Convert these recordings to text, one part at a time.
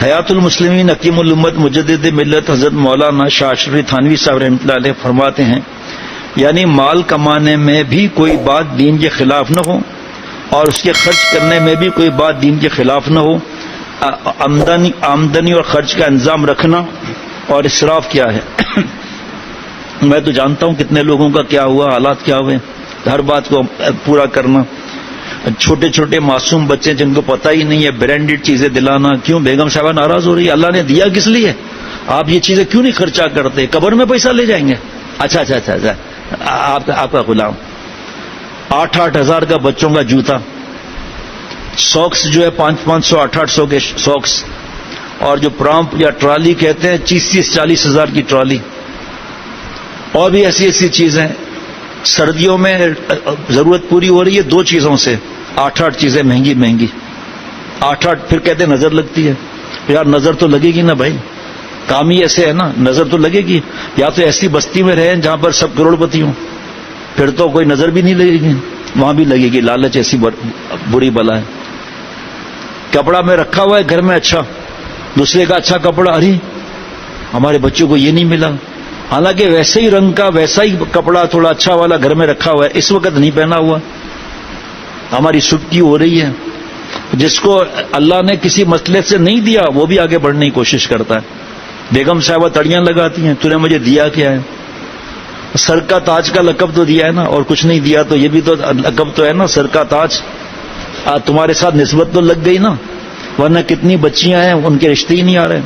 حیات المسلمین حکیم الامت مجدد ملت حضرت مولانا شاہ اشرف تھانوی صاحب رحمۃ اللہ علیہ فرماتے ہیں، یعنی مال کمانے میں بھی کوئی بات دین کے خلاف نہ ہو اور اس کے خرچ کرنے میں بھی کوئی بات دین کے خلاف نہ ہو، آمدنی اور خرچ کا انتظام رکھنا اور اسراف کیا ہے۔ میں تو جانتا ہوں کتنے لوگوں کا کیا ہوا، حالات کیا ہوئے، ہر بات کو پورا کرنا، چھوٹے چھوٹے معصوم بچے جن کو پتہ ہی نہیں ہے برانڈیڈ چیزیں دلانا۔ کیوں بیگم صاحبہ ناراض ہو رہی ہے؟ اللہ نے دیا کس لیے؟ آپ یہ چیزیں کیوں نہیں خرچہ کرتے؟ قبر میں پیسہ لے جائیں گے؟ اچھا اچھا اچھا اچھا، آپ کا غلام 8-8 ہزار کا بچوں کا جوتا، ساکس جو ہے 500-500 800 کے ساکس، اور جو پرامپ یا ٹرالی کہتے ہیں 30-40 ہزار کی ٹرالی، اور بھی ایسی ایسی چیزیں۔ سردیوں میں ضرورت پوری ہو رہی ہے 2 چیزوں سے، 8-8 چیزیں مہنگی مہنگی، 8-8، پھر کہتے ہیں نظر لگتی ہے۔ یار نظر تو لگے گی نا بھائی، کام ہی ایسے ہے نا، نظر تو لگے گی۔ یا تو ایسی بستی میں رہیں جہاں پر سب کروڑ پتی ہوں، پھر تو کوئی نظر بھی نہیں لگے گی، وہاں بھی لگے گی۔ لالچ ایسی بری بلا ہے۔ کپڑا میں رکھا ہوا ہے گھر میں اچھا، دوسرے کا اچھا کپڑا، ارے ہمارے بچوں کو یہ نہیں ملا، حالانکہ ویسے ہی رنگ کا ویسا ہی کپڑا تھوڑا اچھا والا گھر میں رکھا ہوا ہے، اس وقت نہیں پہنا ہوا، ہماری سٹکی ہو رہی ہے۔ جس کو اللہ نے کسی مسئلے سے نہیں دیا وہ بھی آگے بڑھنے کی کوشش کرتا ہے۔ بیگم صاحبہ تڑیاں لگاتی ہیں، تو نے مجھے دیا کیا ہے؟ سر کا تاج کا لقب تو دیا ہے نا، اور کچھ نہیں دیا تو یہ بھی تو لقب تو ہے نا، سر کا تاج۔ تمہارے ساتھ نسبت تو لگ گئی نا، ورنہ کتنی بچیاں ہیں ان کے رشتے ہی نہیں آ رہے۔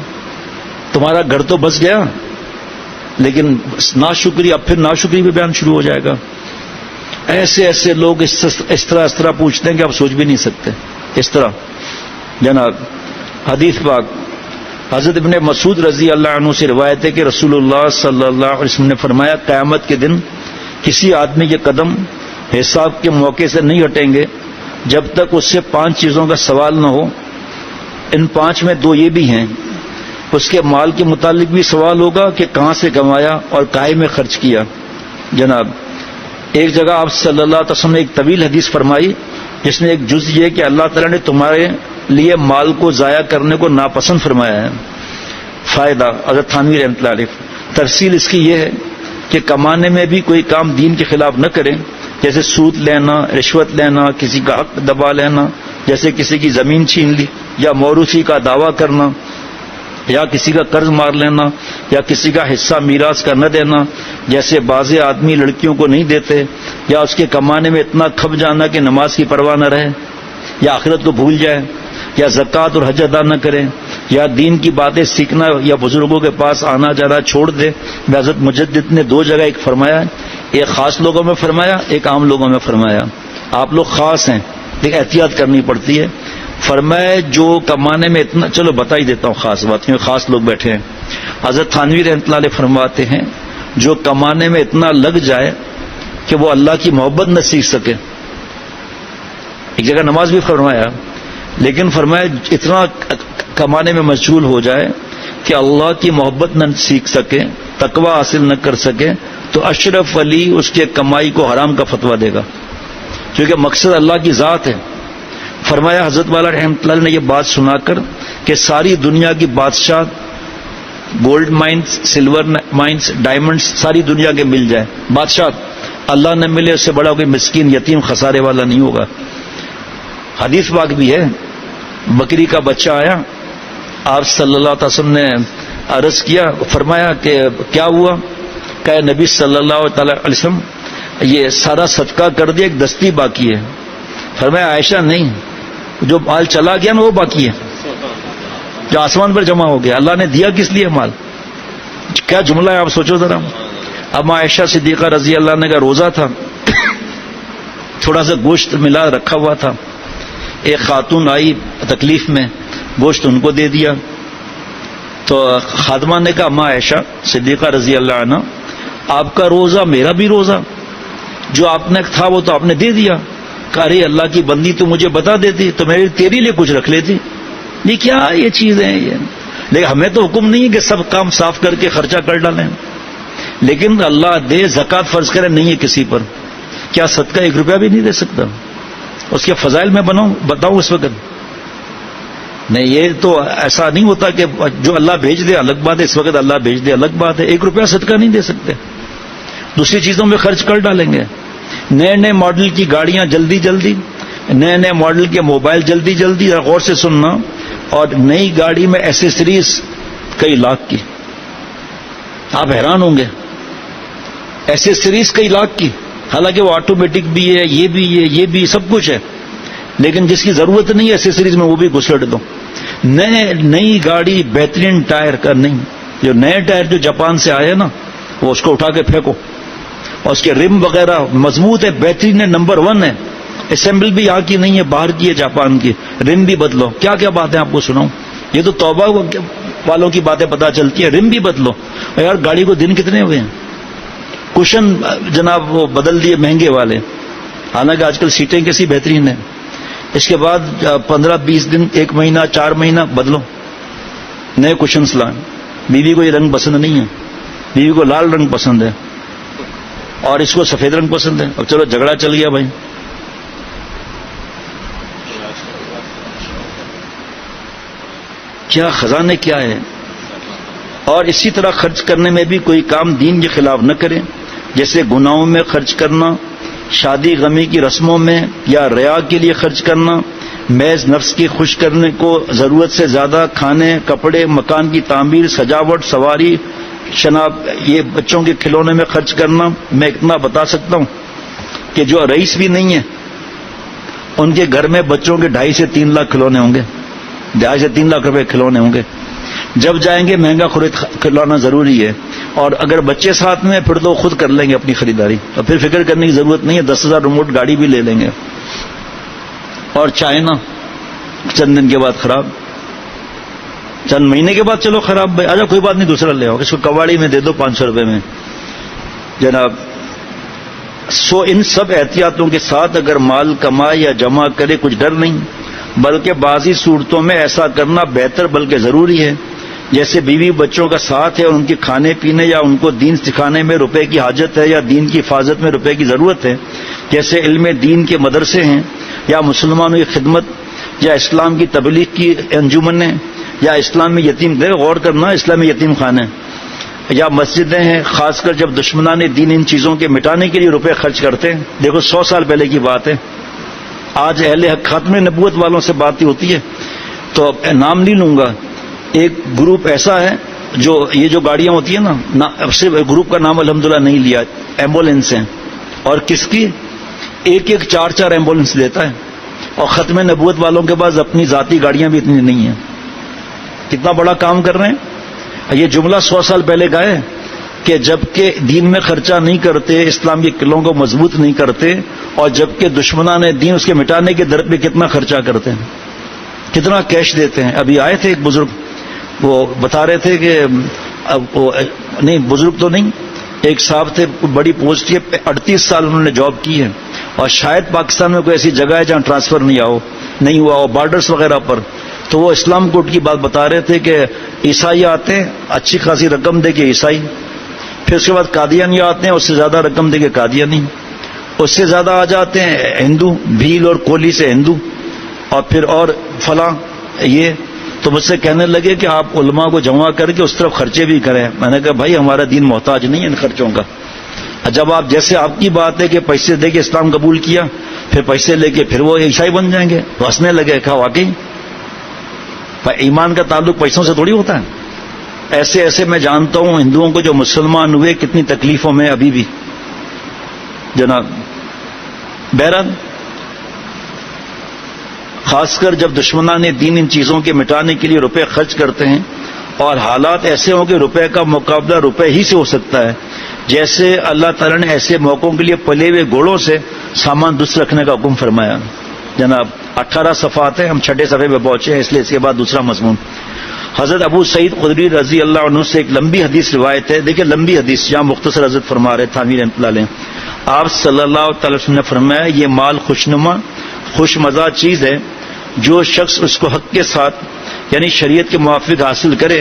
تمہارا گھر تو بس گیا، لیکن ناشکری، اب پھر ناشکری پہ بیان شروع ہو جائے گا۔ ایسے ایسے لوگ اس طرح پوچھتے ہیں کہ آپ سوچ بھی نہیں سکتے اس طرح۔ جناب حدیث پاک حضرت ابن مسعود رضی اللہ عنہ سے روایت ہے کہ رسول اللہ صلی اللہ علیہ وسلم نے فرمایا، قیامت کے دن کسی آدمی کے قدم حساب کے موقع سے نہیں ہٹیں گے جب تک اس سے 5 چیزوں کا سوال نہ ہو۔ ان 5 میں 2 یہ بھی ہیں، اس کے مال کے متعلق بھی سوال ہوگا کہ کہاں سے کمایا اور کاہے میں خرچ کیا۔ جناب ایک جگہ آپ صلی اللہ علیہ وسلم نے ایک طویل حدیث فرمائی جس میں ایک جز یہ کہ اللہ تعالیٰ نے تمہارے لیے مال کو ضائع کرنے کو ناپسند فرمایا ہے۔ فائدہ حضرت تھانوی رحمۃ اللہ علیہ، تفصیل اس کی یہ ہے کہ کمانے میں بھی کوئی کام دین کے خلاف نہ کریں، جیسے سود لینا، رشوت لینا، کسی کا حق دبا لینا، جیسے کسی کی زمین چھین لی، یا موروثی کا دعویٰ کرنا، یا کسی کا قرض مار لینا، یا کسی کا حصہ میراث کا نہ دینا، جیسے بعض آدمی لڑکیوں کو نہیں دیتے، یا اس کے کمانے میں اتنا کھپ جانا کہ نماز کی پرواہ نہ رہے، یا آخرت کو بھول جائے، یا زکوٰۃ اور حج ادا نہ کرے، یا دین کی باتیں سیکھنا یا بزرگوں کے پاس آنا جانا چھوڑ دے۔ حضرت مجدد نے 2 جگہ ایک فرمایا، ایک خاص لوگوں میں فرمایا، ایک عام لوگوں میں فرمایا۔ آپ لوگ خاص ہیں لیکن احتیاط کرنی پڑتی ہے۔ فرمایا جو کمانے میں اتنا، چلو بتا ہی دیتا ہوں خاص بات، کیونکہ خاص لوگ بیٹھے ہیں۔ حضرت تھانوی رحمۃ اللہ علیہ فرماتے ہیں جو کمانے میں اتنا لگ جائے کہ وہ اللہ کی محبت نہ سیکھ سکے۔ ایک جگہ نماز بھی فرمایا، لیکن فرمایا اتنا کمانے میں مشغول ہو جائے کہ اللہ کی محبت نہ سیکھ سکے، تقوی حاصل نہ کر سکے، تو اشرف علی اس کے کمائی کو حرام کا فتویٰ دے گا، کیونکہ مقصد اللہ کی ذات ہے۔ فرمایا حضرت والا رحمۃ اللہ نے یہ بات سنا کر کہ ساری دنیا کی بادشاہ، gold mines, silver mines, diamonds ساری دنیا کے مل جائیں، بادشاہ اللہ نے ملے، اس سے بڑا کوئی مسکین یتیم خسارے والا نہیں ہوگا۔ حدیث پاک بھی ہے، بکری کا بچہ آیا، آپ صلی اللہ علیہ وسلم نے عرض کیا، فرمایا کہ کیا ہوا؟ کہ نبی صلی اللہ علیہ وسلم یہ سارا صدقہ کر دیا، ایک دستی باقی ہے۔ فرمایا عائشہ نہیں، جو مال چلا گیا نا وہ باقی ہے، جو آسمان پر جمع ہو گیا۔ اللہ نے دیا کس لیے مال؟ کیا جملہ ہے آپ سوچو ذرا۔ اب عائشہ صدیقہ رضی اللہ عنہ کا روزہ تھا، تھوڑا سا گوشت ملا رکھا ہوا تھا، ایک خاتون آئی تکلیف میں، گوشت ان کو دے دیا۔ تو خادمہ نے کہا ماں عائشہ صدیقہ رضی اللہ عنہ، آپ کا روزہ میرا بھی روزہ، جو آپ نے تھا وہ تو آپ نے دے دیا۔ کہ ارے اللہ کی بندی تو مجھے بتا دیتی تو میں تیرے لیے کچھ رکھ لیتی۔ یہ کیا یہ چیزیں ہیں یہ؟ لیکن ہمیں تو حکم نہیں ہے کہ سب کام صاف کر کے خرچہ کر ڈالیں، لیکن اللہ دے، زکوٰۃ فرض کرے نہیں ہے کسی پر، کیا صدقہ 1 روپیہ بھی نہیں دے سکتا؟ اس کے فضائل میں بتاؤں اس وقت؟ نہیں، یہ تو ایسا نہیں ہوتا کہ جو اللہ بھیج دے الگ بات ہے، اس وقت اللہ بھیج دے الگ بات ہے، 1 روپیہ صدقہ نہیں دے سکتے، دوسری چیزوں میں خرچ کر ڈالیں گے. نئے نئے ماڈل کی گاڑیاں جلدی جلدی، نئے نئے ماڈل کے موبائل جلدی جلدی، غور سے سننا، اور نئی گاڑی میں ایسیسریز کئی لاکھ کی. آپ حیران ہوں گے، ایسیسریز کئی لاکھ کی، حالانکہ وہ آٹومیٹک بھی ہے، یہ بھی ہے، یہ بھی سب کچھ ہے، لیکن جس کی ضرورت نہیں ہے ایسیسریز میں وہ بھی گھسڑ دو. نئی گاڑی بہترین ٹائر کا نہیں، جو نئے ٹائر جو جاپان سے آئے نا وہ اس کو اٹھا کے پھینکو، اور اس کے رم وغیرہ مضبوط ہے، بہترین ہے، نمبر 1 ہے. اسمبل بھی یہاں کی نہیں ہے، باہر کی ہے، جاپان کی. رم بھی بدلو. کیا کیا باتیں آپ کو سناؤں، یہ تو توبہ والوں کی باتیں پتہ چلتی ہے. رم بھی بدلو. یار گاڑی کو دن کتنے ہوئے ہیں، کشن جناب وہ بدل دیے مہنگے والے، حالانکہ آج کل سیٹیں کیسی بہترین ہیں. اس کے بعد 15-20 دن، 1 مہینہ، 4 مہینہ بدلو، نئے کشنز لائیں. بیوی کو یہ رنگ پسند نہیں ہے، بیوی کو لال رنگ پسند ہے، اور اس کو سفید رنگ پسند ہے. اب چلو جھگڑا چل گیا بھائی. کیا خزانے کیا ہے. اور اسی طرح خرچ کرنے میں بھی کوئی کام دین کے خلاف نہ کریں، جیسے گناہوں میں خرچ کرنا، شادی غمی کی رسموں میں، یا ریا کے لیے خرچ کرنا، محض نفس کی خوش کرنے کو ضرورت سے زیادہ کھانے، کپڑے، مکان کی تعمیر، سجاوٹ، سواری، شناب، یہ بچوں کے کھلونے میں خرچ کرنا. میں اتنا بتا سکتا ہوں کہ جو رئیس بھی نہیں ہے ان کے گھر میں بچوں کے 2.5 سے 3 لاکھ کھلونے ہوں گے، 2.5 سے 3 لاکھ روپے کھلونے ہوں گے. جب جائیں گے مہنگا کھلونا ضروری ہے، اور اگر بچے ساتھ میں پھر تو خود کر لیں گے اپنی خریداری، اور پھر فکر کرنے کی ضرورت نہیں ہے، 10,000 ریموٹ گاڑی بھی لے لیں گے. اور چائنا چند دن کے بعد خراب، چند مہینے کے بعد چلو خراب بھائی، آجا کوئی بات نہیں دوسرا لے آؤ، اس کو کواڑی میں دے دو 500 روپے میں جناب. ان سب احتیاطوں کے ساتھ اگر مال کمائے یا جمع کرے کچھ ڈر نہیں، بلکہ بعضی صورتوں میں ایسا کرنا بہتر بلکہ ضروری ہے، جیسے بیوی بچوں کا ساتھ ہے اور ان کے کھانے پینے یا ان کو دین سکھانے میں روپے کی حاجت ہے، یا دین کی حفاظت میں روپے کی ضرورت ہے، جیسے علم دین کے مدرسے ہیں، یا مسلمانوں کی خدمت، یا اسلام کی تبلیغ کی انجمنیں، یا اسلام میں یتیم، غور کرنا، اسلام میں یتیم خانے، یا مسجدیں ہیں. خاص کر جب دشمنان دین ان چیزوں کے مٹانے کے لیے روپے خرچ کرتے ہیں. دیکھو 100 سال پہلے کی بات ہے، آج اہل حق خاتم نبوت والوں سے بات ہوتی ہے تو نام نہیں لوں گا. ایک گروپ ایسا ہے جو یہ جو گاڑیاں ہوتی ہیں نا، صرف گروپ کا نام الحمدللہ نہیں لیا، ایمبولینس ہیں، اور کس کی 1-1 4-4 ایمبولینس لیتا ہے، اور ختم نبوت والوں کے پاس اپنی ذاتی گاڑیاں بھی اتنی نہیں ہیں. کتنا بڑا کام کر رہے ہیں. یہ جملہ 100 سال پہلے کا ہے کہ جبکہ دین میں خرچہ نہیں کرتے، اسلام کے قلعوں کو مضبوط نہیں کرتے، اور جبکہ دشمنان دین اس کے مٹانے کے در پہ کتنا خرچہ کرتے ہیں، کتنا کیش دیتے ہیں. ابھی آئے تھے ایک بزرگ، وہ بتا رہے تھے کہ نہیں بزرگ تو نہیں، ایک صاحب تھے، بڑی پوسٹ کی، 38 سال انہوں نے جاب کی ہے، اور شاید پاکستان میں کوئی ایسی جگہ ہے جہاں ٹرانسفر نہیں ہوا ہو، بارڈرز وغیرہ پر. تو وہ اسلام کوٹ کی بات بتا رہے تھے کہ عیسائی آتے ہیں اچھی خاصی رقم دے کے عیسائی، پھر اس کے بعد قادیانی آتے ہیں اس سے زیادہ رقم دے کے قادیانی، اس سے زیادہ آ جاتے ہیں ہندو، بھیل اور کولی سے ہندو، اور پھر اور فلاں یہ. تو مجھ سے کہنے لگے کہ آپ علماء کو جمع کر کے اس طرف خرچے بھی کریں. میں نے کہا بھائی ہمارا دین محتاج نہیں ہے ان خرچوں کا. جب آپ جیسے آپ کی بات ہے کہ پیسے دے کے اسلام قبول کیا، پھر پیسے لے کے پھر وہ عیسائی بن جائیں گے، تو ہنسنے لگے. کہا واقعی ایمان کا تعلق پیسوں سے تھوڑی ہوتا ہے. ایسے ایسے میں جانتا ہوں ہندوؤں کو جو مسلمان ہوئے کتنی تکلیفوں میں ابھی بھی جناب. بہرحال خاص کر جب دشمنان دین ان چیزوں کے مٹانے کے لیے روپے خرچ کرتے ہیں، اور حالات ایسے ہوں کہ روپے کا مقابلہ روپے ہی سے ہو سکتا ہے، جیسے اللہ تعالیٰ نے ایسے موقعوں کے لیے پلے ہوئے گھوڑوں سے سامان درست رکھنے کا حکم فرمایا. جناب 18 صفحات ہیں، ہم 6 صفحے پہ پہنچے ہیں، اس لیے اس کے بعد دوسرا مضمون. حضرت ابو سعید خدری رضی اللہ عنہ سے ایک لمبی حدیث روایت ہے. دیکھیں لمبی حدیث، جہاں مختصر حضرت فرما رہے تھانوی رحمۃ اللہ علیہ، آپ صلی اللہ تعالی وسلم نے فرمایا یہ مال خوشنما خوش مزہ چیز ہے، جو شخص اس کو حق کے ساتھ یعنی شریعت کے موافق حاصل کرے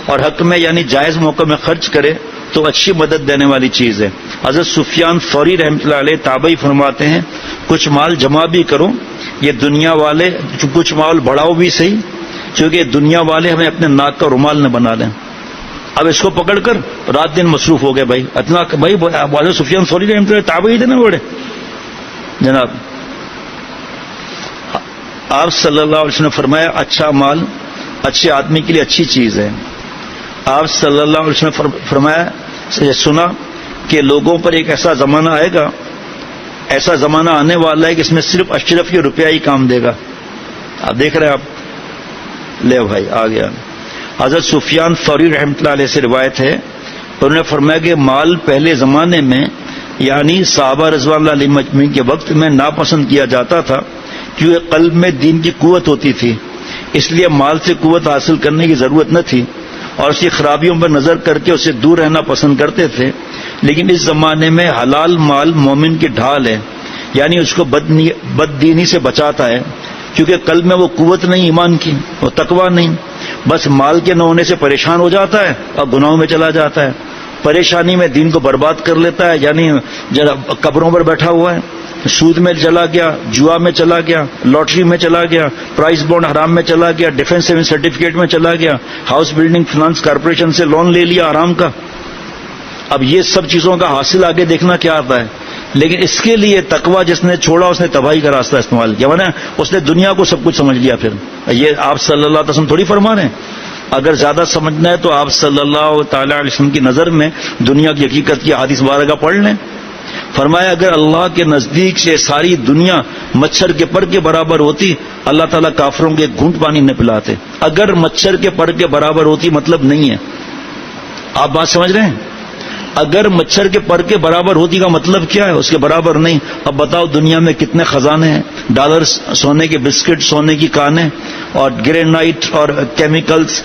اور حق میں یعنی جائز موقع میں خرچ کرے تو اچھی مدد دینے والی چیز ہے. حضرت سفیان ثوری رحمۃ اللہ علیہ تابعی فرماتے ہیں کچھ مال جمع بھی کرو، یہ دنیا والے کچھ مال بڑھاؤ بھی صحیح، کیونکہ دنیا والے ہمیں اپنے ناک کا رومال نہ بنا لیں. اب اس کو پکڑ کر رات دن مصروف ہو گئے بھائی. اتنا بھائی ابو سفیان ثوری رحمۃ اللہ تابعی تھے نا بڑے جناب. آپ صلی اللہ علیہ وسلم نے فرمایا اچھا مال اچھے آدمی کے لیے اچھی چیز ہے. آپ صلی اللہ علیہ وسلم نے فرمایا سنا کہ لوگوں پر ایک ایسا زمانہ آئے گا, ایسا زمانہ آنے والا ہے کہ اس میں صرف اشرف کی روپیہ ہی کام دے گا. آپ دیکھ رہے ہیں آپ لے بھائی آ گیا. حضرت سفیان ثوری رحمۃ اللہ علیہ سے روایت ہے, انہوں نے فرمایا کہ مال پہلے زمانے میں یعنی صحابہ رضوان اللہ علیہم اجمعین کے وقت میں ناپسند کیا جاتا تھا, کیونکہ قلب میں دین کی قوت ہوتی تھی, اس لیے مال سے قوت حاصل کرنے کی ضرورت نہ تھی اور اس کی خرابیوں پر نظر کر کے اسے دور رہنا پسند کرتے تھے. لیکن اس زمانے میں حلال مال مومن کی ڈھال ہے, یعنی اس کو بد دینی سے بچاتا ہے, کیونکہ قلب میں وہ قوت نہیں ایمان کی, وہ تقوی نہیں, بس مال کے نہ ہونے سے پریشان ہو جاتا ہے اور گناہوں میں چلا جاتا ہے. پریشانی میں دین کو برباد کر لیتا ہے, یعنی قبروں پر بیٹھا ہوا ہے, سود میں چلا گیا, جوا میں چلا گیا, لاٹری میں چلا گیا, پرائز بانڈ حرام میں چلا گیا, ڈیفنس سیونگ سرٹیفکیٹ میں چلا گیا, ہاؤس بلڈنگ فنانس کارپوریشن سے لون لے لیا حرام کا. اب یہ سب چیزوں کا حاصل آگے دیکھنا کیا آتا ہے, لیکن اس کے لیے تقوی جس نے چھوڑا اس نے تباہی کا راستہ استعمال کیا, ورنہ اس نے دنیا کو سب کچھ سمجھ لیا. پھر یہ آپ صلی اللہ علیہ وسلم تھوڑی فرما رہے ہیں. اگر زیادہ سمجھنا ہے تو آپ صلی اللہ تعالی علیہ وسلم کی نظر میں دنیا کی حقیقت کی حدیث مبارکہ پڑھ لیں. فرمایا اگر اللہ کے نزدیک سے ساری دنیا مچھر کے پر کے برابر ہوتی, اللہ تعالیٰ کافروں کے گھونٹ پانی نہ پلاتے. اگر مچھر کے پر کے برابر ہوتی مطلب نہیں ہے, آپ بات سمجھ رہے ہیں. اگر مچھر کے پر کے برابر ہوتی کا مطلب کیا ہے, اس کے برابر نہیں. اب بتاؤ دنیا میں کتنے خزانے ہیں, ڈالر, سونے کے بسکٹ, سونے کی کانیں اور گرینائٹ اور کیمیکلز,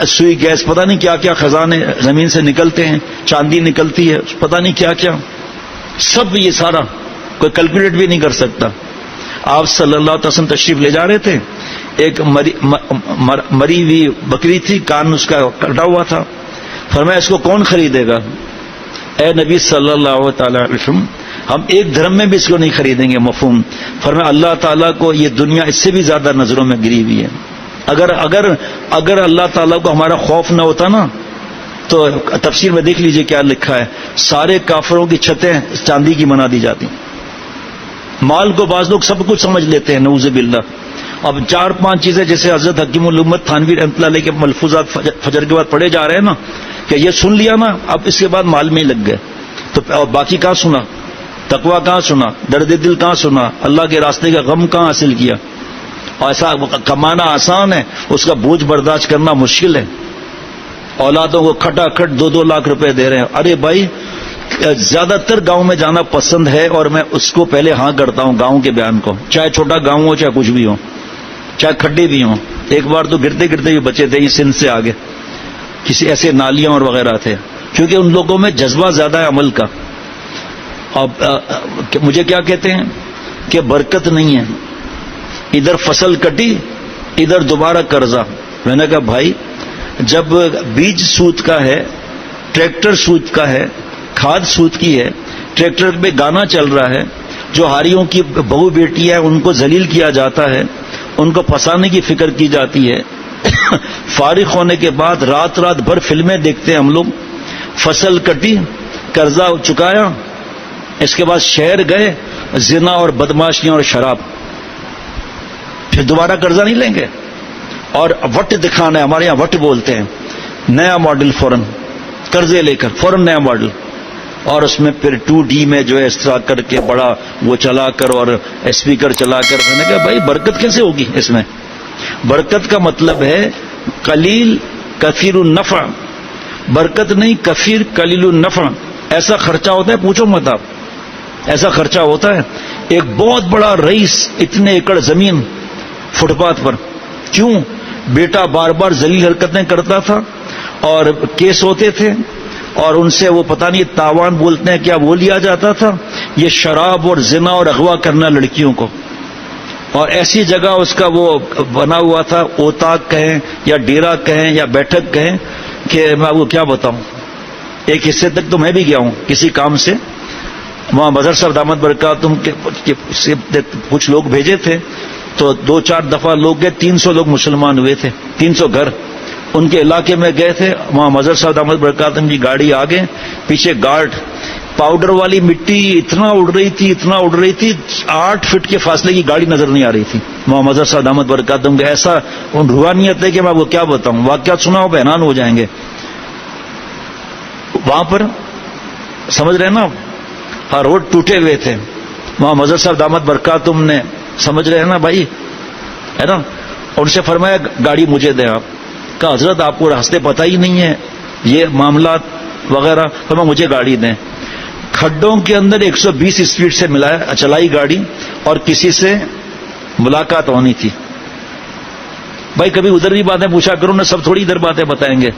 سوئی گیس, پتہ نہیں کیا کیا خزانے زمین سے نکلتے ہیں, چاندی نکلتی ہے, پتہ نہیں کیا کیا, سب یہ سارا کوئی کیلکولیٹ بھی نہیں کر سکتا. آپ صلی اللہ علیہ وسلم تشریف لے جا رہے تھے, ایک مری ہوئی بکری تھی, کان اس کا کٹا ہوا تھا. فرمایا اس کو کون خریدے گا؟ اے نبی صلی اللہ تعالی علیہ وسلم ہم ایک درہم میں بھی اس کو نہیں خریدیں گے. مفہوم. فرمایا اللہ تعالیٰ کو یہ دنیا اس سے بھی زیادہ نظروں میں گری ہوئی ہے. اگر اللہ تعالیٰ کو ہمارا خوف نہ ہوتا نا تو تفسیر میں دیکھ لیجئے کیا لکھا ہے, سارے کافروں کی چھتیں چاندی کی بنا دی جاتی. مال کو بعض لوگ سب کچھ سمجھ لیتے ہیں, نعوذ باللہ. اب 4-5 چیزیں جیسے حضرت حکیم الامت تھانوی رحمۃ اللہ علیہ کے ملفوظات فجر کے بعد پڑھے جا رہے ہیں نا, کہ یہ سن لیا نا, اب اس کے بعد مال میں ہی لگ گئے. تو باقی کہاں سنا, تقویٰ کہاں سنا, درد دل کہاں سنا, اللہ کے راستے کا غم کہاں حاصل کیا. اور ایسا کمانا آسان ہے, اس کا بوجھ برداشت کرنا مشکل ہے. اولادوں کو کھٹا کھٹ 2-2 لاکھ روپے دے رہے ہیں. ارے بھائی زیادہ تر گاؤں میں جانا پسند ہے, اور میں اس کو پہلے ہاں کرتا ہوں گاؤں کے بیان کو, چاہے چھوٹا گاؤں ہو, چاہے کچھ بھی ہو, چاہے کھڈے بھی ہوں. ایک بار تو گرتے گرتے بھی بچے تھے, یہ سندھ سے آگے کسی ایسے نالیاں اور وغیرہ تھے, کیونکہ ان لوگوں میں جذبہ زیادہ ہے عمل کا. اب مجھے کیا کہتے ہیں کہ برکت نہیں ہے, ادھر فصل کٹی ادھر دوبارہ قرضہ. میں نے کہا بھائی جب بیج سود کا ہے, ٹریکٹر سود کا ہے, کھاد سود کی ہے, ٹریکٹر پہ گانا چل رہا ہے, جو ہاریوں کی بہو بیٹی ہے ان کو ذلیل کیا جاتا ہے, ان کو پھنسانے کی فکر کی جاتی ہے. فارغ ہونے کے بعد رات بھر فلمیں دیکھتے ہیں ہم لوگ. فصل کٹی, قرضہ چکایا, اس کے بعد شہر گئے, زنا اور بدماشیاں اور شراب, پھر دوبارہ قرضہ نہیں لیں گے. اور وٹ دکھانا ہے, ہمارے یہاں وٹ بولتے ہیں, نیا ماڈل فوراً قرضے لے کر فوراً نیا ماڈل, اور اس میں پھر 2D میں جو ہے اس طرح کر کے بڑا وہ چلا کر اور اسپیکر چلا کر. میں نے کہا بھائی برکت کیسے ہوگی اس میں؟ برکت کا مطلب ہے قلیل کثیر النفع, برکت نہیں کثیر قلیل النفع. ایسا خرچہ ہوتا ہے پوچھو مت آپ, ایسا خرچہ ہوتا ہے. ایک بہت بڑا رئیس اتنے ایکڑ زمین فٹ پاتھ پر, کیوں؟ بیٹا بار بار ذلیل حرکتیں کرتا تھا اور کیس ہوتے تھے, اور ان سے وہ پتہ نہیں تاوان بولتے ہیں کیا وہ لیا جاتا تھا, یہ شراب اور زنا اور اغوا کرنا لڑکیوں کو. اور ایسی جگہ اس کا وہ بنا ہوا تھا, اوتاق کہیں یا ڈیرا کہیں یا بیٹھک کہیں, کہ میں وہ کیا بتاؤں. ایک حصے تک تو میں بھی گیا ہوں کسی کام سے, وہاں مظہر صاحب دامت برکاتہم کے کچھ لوگ بھیجے تھے, تو 2-4 دفعہ لوگ گئے, 300 لوگ مسلمان ہوئے تھے, 300 گھر ان کے علاقے میں گئے تھے. وہاں مظہر صاحب دامت برکاتہم کی گاڑی آگے, پیچھے گارڈ, پاؤڈر والی مٹی اتنا اڑ رہی تھی 8 فٹ کے فاصلے کی گاڑی نظر نہیں آ رہی تھی. وہاں مظہر صاحب دامت برکاتہم کا ایسا روحانیت ہے کہ میں آپ کو کیا بتاؤں, واقعات سنا ہو حیران ہو جائیں گے. وہاں پر سمجھ رہے ہیں نا, ہر روڈ ٹوٹے ہوئے تھے. وہاں مظہر صاحب دامت برکاتہم نے, سمجھ رہے ہیں نا بھائی, ہے نا, ان سے فرمایا گاڑی مجھے دیں. آپ کہا حضرت آپ کو راستے پتہ ہی نہیں ہے, یہ معاملات وغیرہ, فرمایا مجھے گاڑی دیں. کھڈوں کے اندر 120 اسپیڈ سے چلائی گاڑی, اور کسی سے ملاقات ہونی تھی. بھائی کبھی ادھر بھی باتیں پوچھا کرو نا, سب تھوڑی ادھر باتیں بتائیں گے.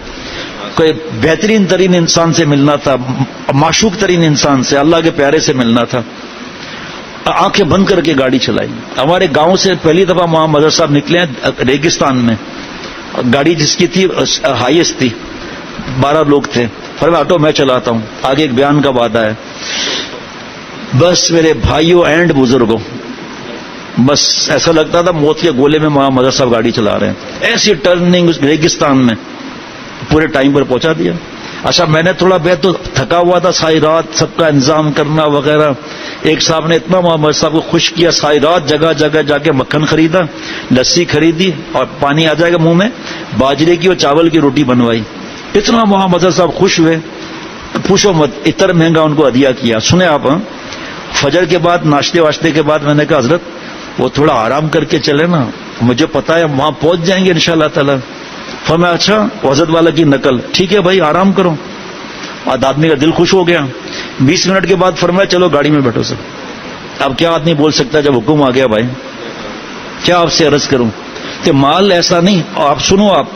کوئی بہترین ترین انسان سے ملنا تھا, معشوق ترین انسان سے, اللہ کے پیارے سے ملنا تھا. آنکھیں بند کر کے گاڑی چلائی. ہمارے گاؤں سے پہلی دفعہ وہاں مظہر صاحب نکلے ہیں ریگستان میں, گاڑی جس کی تھی ہائیسٹ تھی, 12 لوگ تھے. فرمایا آٹو میں چلاتا ہوں. آگے ایک بیان کا وعدہ ہے. بس میرے بھائیوں اینڈ بزرگوں, بس ایسا لگتا تھا موت کے گولے میں وہاں مظہر صاحب گاڑی چلا رہے ہیں. ایسی ٹرننگ اس ریگستان میں, پورے ٹائم پر پہنچا دیا. اچھا میں نے تھوڑا بہت تو تھکا ہوا تھا, ساری رات سب کا انتظام کرنا وغیرہ. ایک صاحب نے اتنا محمد صاحب کو خوش کیا, ساری رات جگہ جگہ جا کے مکھن خریدا, لسی خریدی, اور پانی آ جائے گا منہ میں, باجرے کی اور چاول کی روٹی بنوائی. اتنا محمد صاحب خوش ہوئے, پوچھو مت, اتر مہنگا ان کو ہدیہ کیا. سنیں آپ, فجر کے بعد ناشتے واشتے کے بعد میں نے کہا حضرت وہ تھوڑا آرام کر کے چلے نا, مجھے پتا ہے وہاں پہنچ جائیں گے انشاءاللہ تعالی. فرمایا اچھا حضرت والا کی نقل, ٹھیک ہے بھائی آرام کرو. آدمی کا دل خوش ہو گیا. 20 منٹ کے بعد فرمایا چلو گاڑی میں بیٹھو سب. اب کیا آدمی بول سکتا ہے جب حکم آ گیا بھائی, کیا آپ سے عرض کروں کہ مال ایسا نہیں. آپ سنو, آپ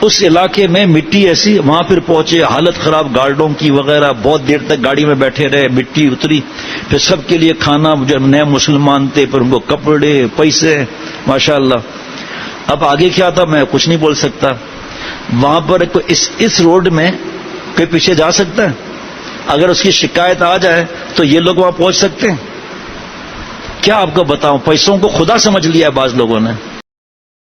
اس علاقے میں مٹی ایسی, وہاں پھر پہنچے, حالت خراب گارڈوں کی وغیرہ, بہت دیر تک گاڑی میں بیٹھے رہے, مٹی اتری, پھر سب کے لیے کھانا, جو نئے مسلمان تھے پھر ان کو کپڑے پیسے, ماشاءاللہ. اب آگے کیا تھا میں کچھ نہیں بول سکتا. وہاں پر اس روڈ میں کوئی پیچھے جا سکتا ہے؟ اگر اس کی شکایت آ جائے تو یہ لوگ وہاں پہنچ سکتے ہیں؟ کیا آپ کو بتاؤں, پیسوں کو خدا سمجھ لیا ہے بعض لوگوں نے.